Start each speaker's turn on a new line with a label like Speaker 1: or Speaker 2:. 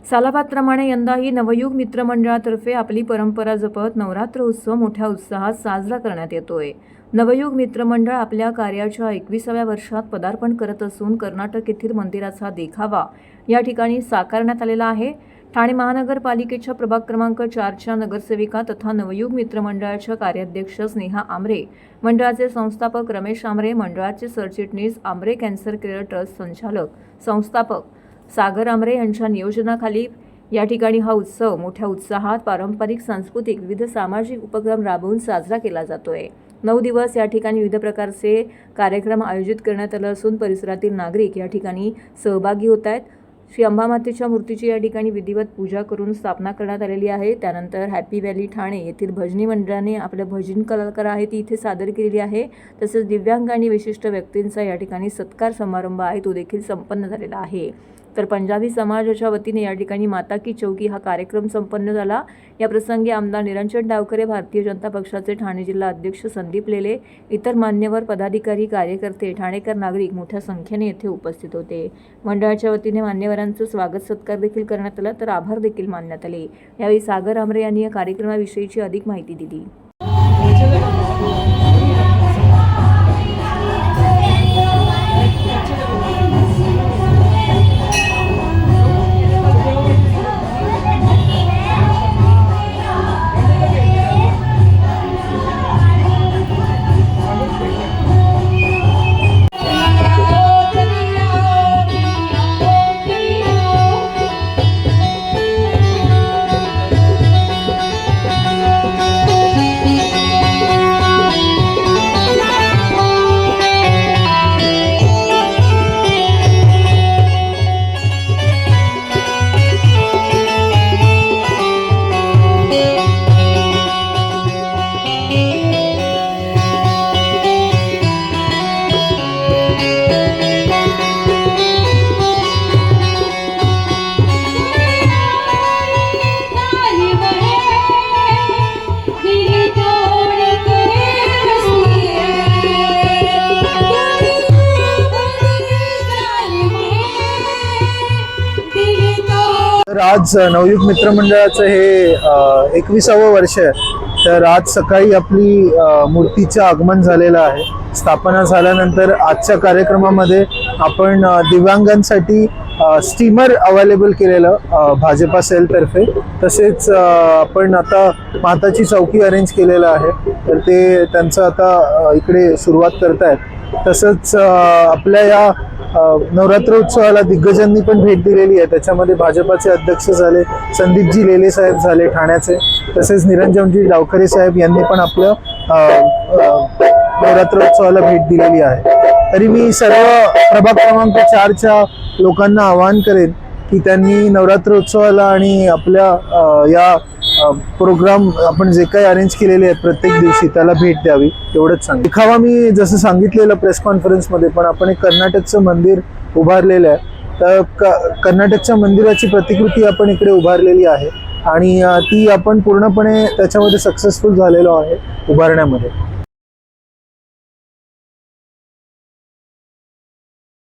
Speaker 1: सालाबादप्रमाणे यंदाही नवयुग मित्र मंडळातर्फे आपली परंपरा जपत नवरात्र उत्सव मोठ्या उत्साहात साजरा करण्यात येतोय। नवयुग मित्र मंडळ आपल्या कार्याच्या 21व्या वर्षात पदार्पण करत असून कर्नाटक येथील मंदिराचा देखावा या ठिकाणी साकारण्यात आलेला आहे। ठाणे महानगरपालिकेच्या प्रभाग क्रमांक 4च्या नगरसेविका तथा नवयुग मित्र मंडळाच्या कार्याध्यक्ष स्नेहा आमरे, मंडळाचे संस्थापक रमेश आमरे, मंडळाचे सरचिटणीस आमरे कॅन्सर केअर ट्रस्ट संचालक संस्थापक सागर आमरे यांच्या नियोजनाखाली या ठिकाणी हा उत्सव मोठ्या उत्साहात पारंपरिक, सांस्कृतिक, विविध सामाजिक उपक्रम राबवून साजरा केला जातोय। 9 दिवस या ठिकाणी विविध प्रकारचे कार्यक्रम आयोजित करण्यात आले असून परिसरातील नागरिक या ठिकाणी सहभागी होत आहेत। श्री अंबामातेच्या मूर्तीची या ठिकाणी विधिवत पूजा करून स्थापना करण्यात आलेली आहे। त्यानंतर हॅपी व्हॅली ठाणे येथील भजनी मंडळाने आपले भजन कलाकार आहे ती इथे सादर केलेली आहे। तसेच दिव्यांग आणि विशिष्ट व्यक्तींचा या ठिकाणी सत्कार समारंभ आहे तो देखील संपन्न झालेला आहे। तर पंजाबी समाजाच्या वतीने या ठिकाणी माता की चौकी हा कार्यक्रम संपन्न झाला। या प्रसंगी आमदार निरंजन डावखरे, भारतीय जनता पक्षाचे ठाणे जिल्हा अध्यक्ष संदीप लेले, इतर मान्यवर पदाधिकारी, कार्यकर्ते, ठाणेकर नागरिक मोठ्या संख्येने येथे उपस्थित होते। मंडळाच्या वतीने मान्यवरांचं स्वागत सत्कार देखील करण्यात आला तर आभार देखील मानण्यात आले। यावेळी सागर आमरे यांनी या कार्यक्रमाविषयीची अधिक माहिती दिली।
Speaker 2: आज नवयुग मित्र मंडळाचं हे 21वं वर्ष आहे। तर आज सकाळी आपली मूर्तीचं आगमन झालेलं आहे। स्थापना झाल्यानंतर आजच्या कार्यक्रमामध्ये आपण दिव्यांगांसाठी स्टीमर अवेलेबल केलेलं भाजपा सेलतर्फे, तसेच आपण आता माताची चौकी अरेंज केलेलं आहे। तर ते त्यांचं आता इकडे सुरुवात करतायत। तसंच आपल्या या नवरात्र उत्सवाला दिग्गजांनी पण भेट दिलेली आहे। त्याच्यामध्ये भाजपाचे अध्यक्ष झाले संदीपजी लेले साहेब झाले ठाण्याचे, तसेच निरंजनजी डावखरे साहेब यांनी पण आपल्या नवरात्र उत्सवाला भेट दिलेली आहे। तरी मी सर्व प्रभाग क्रमांक 4च्या लोकांना आवाहन करेन की त्यांनी नवरात्र उत्सवाला आणि आपल्या या प्रोग्राम आपण जे काही अरेंज केलेले आहेत प्रत्येक दिवशी त्याला भेट द्यावी, एवढंच सांग। देखावा मी जसं सांगितलेलं प्रेस कॉन्फरन्समध्ये, पण आपण एक कर्नाटकचं मंदिर उभारलेलं आहे। तर कर्नाटकच्या मंदिराची प्रतिकृती आपण इकडे उभारलेली आहे आणि ती आपण पूर्णपणे त्याच्यामध्ये सक्सेसफुल झालेलो आहे उभारण्यामध्ये।